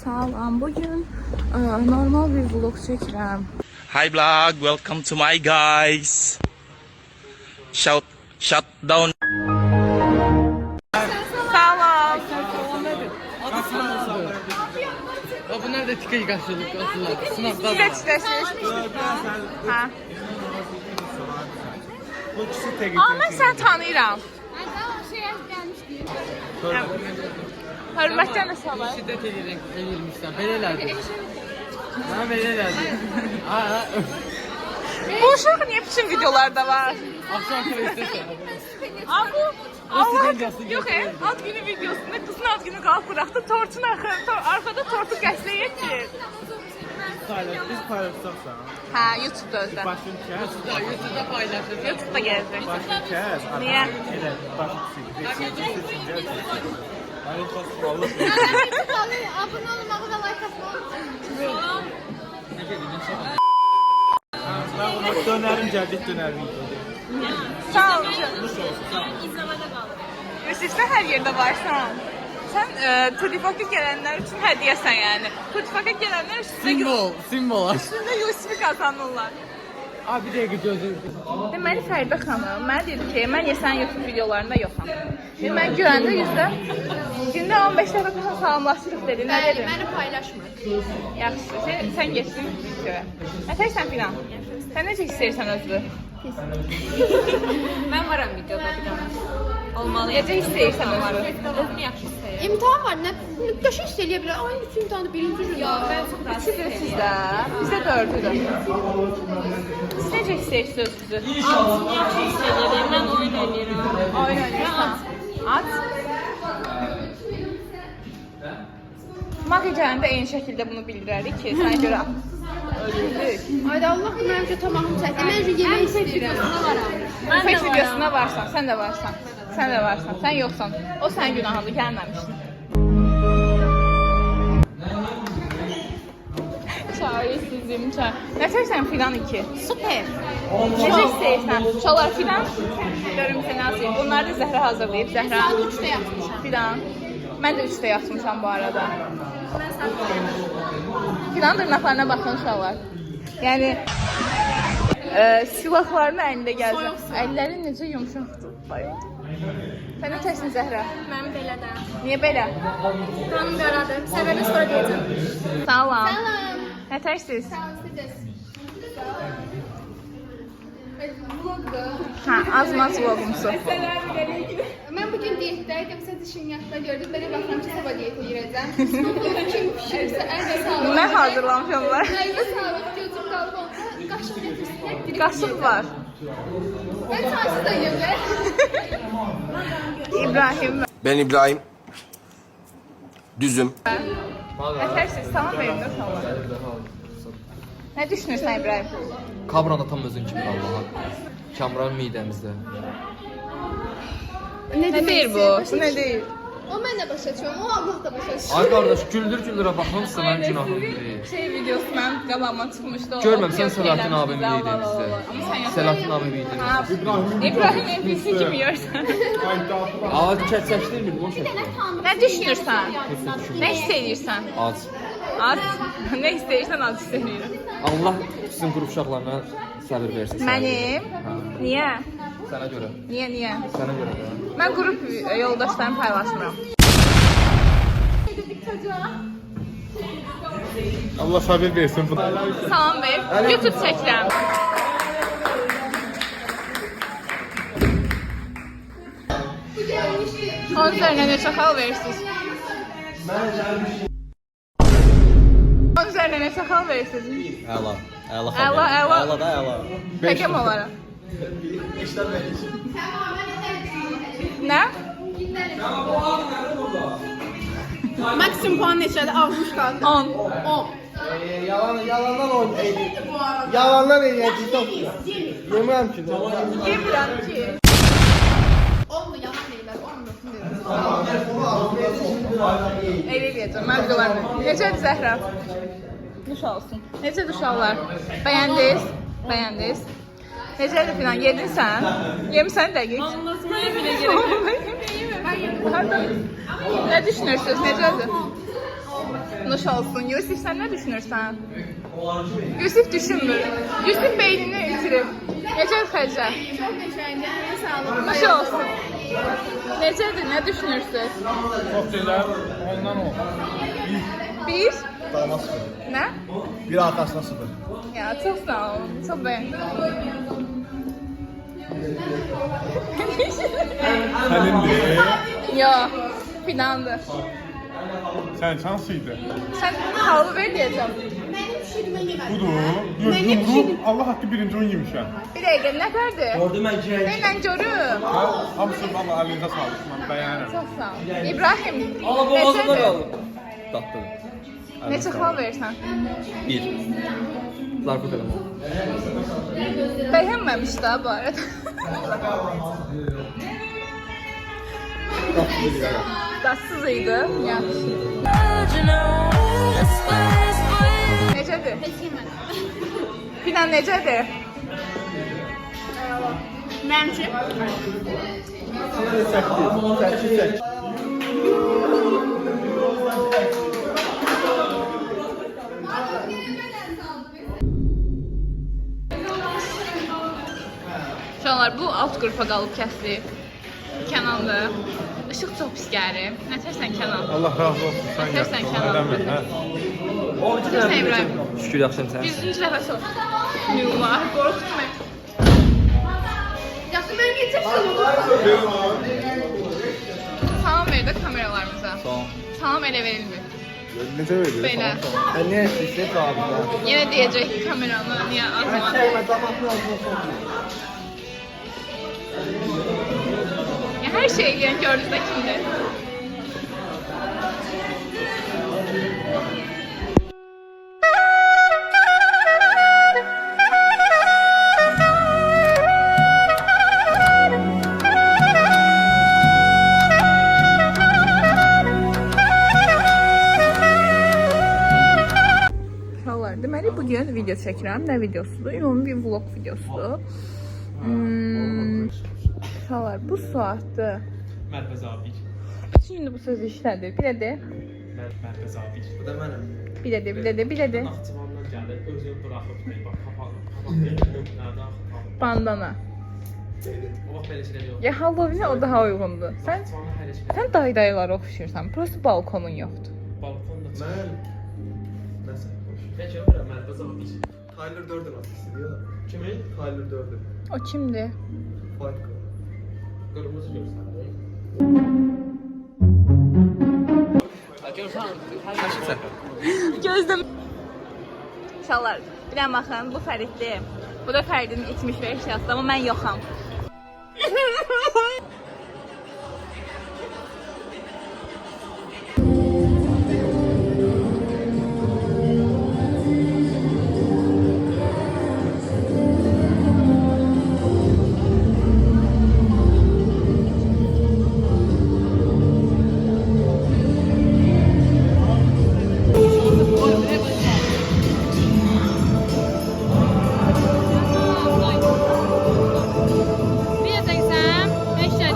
Salam, bugün normal bir vlog çəkirəm. Hi vlog, welcome to my guys. Shut down. Salam. Bunlar da tika yıkaşıyorduk aslında. Sınavda Ha. Bu ikisi tek Mən səni tanıyıram. Hörmətdən də salam. şiddet edilmişler. Belelerdi. Ha belelerdi. Bu uşaq niyə bütün videolarda var? Akşam kadar istesen. Abi, Nasıl Allah, dengesini yox ad günü videosunda qızın ad günü qalıb buraxdı, tortun arkada tortu qəsləyə edir. Biz paylaşsak sana. Hə, YouTube-da özdə. Başın kes. YouTube'da paylaşır. YouTube-da gəzdir. Başın kes. Niyə? Elə başın Hani paspalı. Abone olmağı ve like atmağı Ben ona dönerim geldik dönerim. Sağ ol. Resepsiyonda hər yerdə varsan. Sən Tutifaka gələnlər üçün hədiyyəsən yəni. Tutifaka gələnlər Simbol. üstündə USB kazanırlar. Abi bir dakika gözüm. Deməli Fəridə xanım mənə dedi ki, mən sənin YouTube videolarında yoxam. Mən görəndə gündə 15 dəfə falan salamlaşırıq dedi. Nə dedim? Beni paylaşma. Yaxşı, sən getdin videoya. Nətərsən filan? Sən necə hiss edirsən özünü? Ben varım videoda bir tane. Olmalı. Necə hiss edirsən özünü? Özümü yaxşı hissediyorum. İmtihan var. Ne qəşəng hiss eləyə bilər. Ay bütün imtahanı birinci gün. Ya ben çok rahat. İkisidir sizdə, bizdə dördüdür. Siz necə hiss edirsiniz özünüzü? Altını yaxşı hiss edirəm. Ben oyun edirəm. Oyun oynayırsan. At. Mağ gecələrində eyni şəkildə bunu bildirərik ki, sənə görə öldürdük. Ayda Allah mənim üçün tamamını çəkdi. Mən üçün yemək istəyirəm. Fək videosuna varsan, sən də varsan. Sən də varsan, sən yoxsan. O sənin günahındır, gəlməmişsin. Çaresizim, Nətərsən filan 2? Süper. Necə istəyirsən? Uşaqlar filan, görüm səni hazır. Bunları da Zəhra hazırlayıb. Zəhra. Ben 3'te yapmışam. Filan. Mən də 3'də yatmışam bu arada. Filan dırnaqlarına baxın uşaqlar. Yəni silahlarını əlində gəzir. Əlləri necə yumşaqdır. Sən nətərsin Zəhra? Ben belədən. Niyə belə? Kanım qaradır. Səbəbi sonra deyəcəm. Salam. Salam. Nətərsiz? Siz. Hə, azmaz vlogumsu. Ben bugün diyetteydim. Siz işin yaşta gördüm. Bana bakıram ki sabah diyete gireceğim. Kim pişirirse elde sağlık. Nə hazırlamışamlar? Elde sağlık. Gözüm kalıp olsa kaşık getirsin. Qaşıq var. Ben çarşı da yiyorum. İbrahim. Ben İbrahim. Düzüm. Nətərsiz? Salam verin də salam. Nə düşünürsən İbrahim? Kamran atam özün kimi Allah'a. Kamran midemizde. Nə deyir bu? Bu nə deyir? O mənlə başa düşüyorum. O Allah da başa düşüyor. Ay kardeş güldür baxmamsa mənim günahım deyil. Şey videosundan qabağıma çıxmışdı. Görməmsən Selahattin abim idi bizdə. Selahattin abim idi. İbrahim NPC kimi yersən. Aa çəkdirmir bu şəkildə. Nə düşünürsən? Nə hiss edirsən? Az. Az. Nə istəyirsən az hiss edirəm. Allah sizin qrup uşaqlarına səbir versin. Mənim? Niyə? Sənə görə. Niyə? Sənə görə də. Mən qrup yoldaşlarımı paylaşmıram. Allah sabır versin buna. Salam ver. YouTube çəkirəm. Onun üzərinə neçə xal verirsiniz? Onun üzərinə neçə xal verirsiniz? Əla. Əla. Əla, əla. Əla da əla. Həkim olaraq. Nə? Maksimum puan neçədir? 60 qaldı. 10. 10. Yalandan oynayacaq. Yalandan oynayacaq. Yeməm ki. Yemirəm ki. 10 yalan deyirlər. 10 Elə eləyəcəm, mən videolarını. Necədir Zəhra? Duş olsun. Necədir uşaqlar? Bəyəndiniz? Bəyəndiniz? Necədir filan? Yedin sən? Yemişsən dəqiq? Anlatmaya bile gerek yok. Nə düşünürsünüz? Necədir? nuş olsun. Yusuf sen ne düşünürsen? Yusuf düşünmür. Yusuf beynini itirib. Necədir Xədicə? Çok geçerli. Sağ olun. Nuş olsun. Necədir, ne düşünürsünüz? Çok güzel. Ondan ol. Bir. Dama sıfır. Ne? Bir arkasına sıfır. Ya çok sağ olun. Çok beğendim. Senin de. Yo. Fidandı. Sen şanslıydı. Sen halı ver diyeceğim. Budur. Yumruğum Allah hakkı birinci oyun yemişim. Bir dakika ne derdi? Gördüm ben ki. Neyle görüm? Hamısı valla elinize sağlık. Ben beğenirim. Çok sağ ol. İbrahim. Allah boğazında Neçədir? qaldı. Tatlıdır. Neçə xal verirsən? 1. Narkotik eləmə. Bəyənməmiş də bu arada. Datsız idi. Yaxşı. Necədir? Fidan necədir? Mənim üçün. Çək. Uşaqlar bu alt qrupa qalıb kəsdi. Kənandı. Işıq çox pis gəlir. Nətərsən Kənan? Allah razı olsun. Sen Nətərsən yaptın. Kənan? Neden mi? Nətərsən İbrahim? Şükür yaxşıyam sən. 100-cü dəfə sor. Nüma, qorxutma. Yaxşı ben geçeceğim. Salam ver də kameralarımıza. Sağ ol. Salam elə verilmir. Necə veriyor? Belə. Ben ne istəyirsən abi da. Yenə deyəcək kameranı niyə atma. Çəkmə, damatın ağzına sokma. Ya her şey eləyən gördünüz də kimdir? Uşaqlar, deməli bugün video çəkirəm. Nə videosudur? Ümumi bir vlog videosudur. Uşaqlar, bu saatdə Mərkəz abi. şimdi bu sözü işlədir. Bir də Mərkəz abi. Bu da mənim. bir də Naxçıvandan gəldi. Özünü buraxıb bax qapağı. bandana. O vaxt belə şeylər yox. Ya Halloween o daha uyğundur. Sən sən dayılara oxşayırsan. Prosta balkonun yoxdur. Balkonda Mən nəsə. Heç yox, mərkəz abi. Tyler Durden artisti ya. Kimi? Tyler Durden. O kimdir? Fight Club. Qırmızı görsən. Gözləm. İnşallah. Bir dənə baxın, bu Fəriddir. Bu da Fəridin içmiş və eşyası, amma mən yoxam.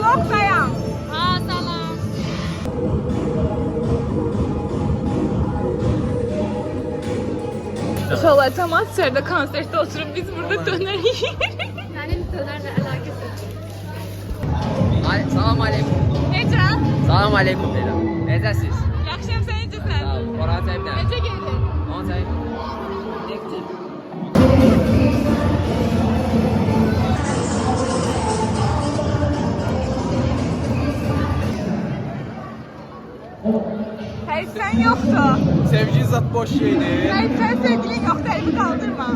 Vlogdayam. İnşallah cəmaət içəridə konsertdə oturub biz burada dönər yiyirik. Yani dönerle alakası. Salam aleykum. Necə? Salam aleykum deyirəm. Necəsiz? Yaxşıyam, sən necəsən? Sağ ol. Orhan Cəbdən. Necə gedir? Orhan Cəbdən. Hayır sen yoktu. Sevgi zat boş şeydir. Hayır sen sevgilin yoktu, elimi kaldırma.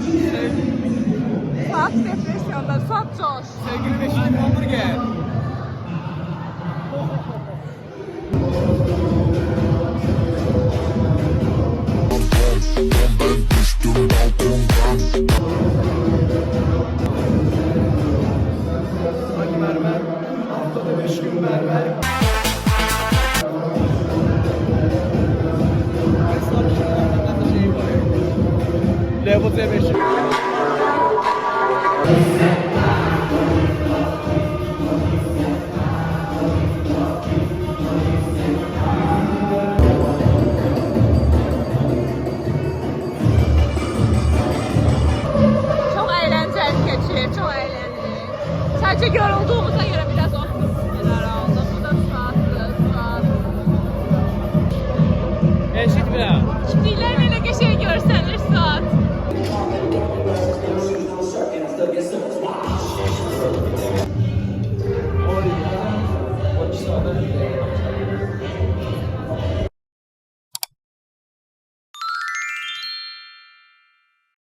Suat depresyonda, Suat coş. Sevgili beşikli hamburger.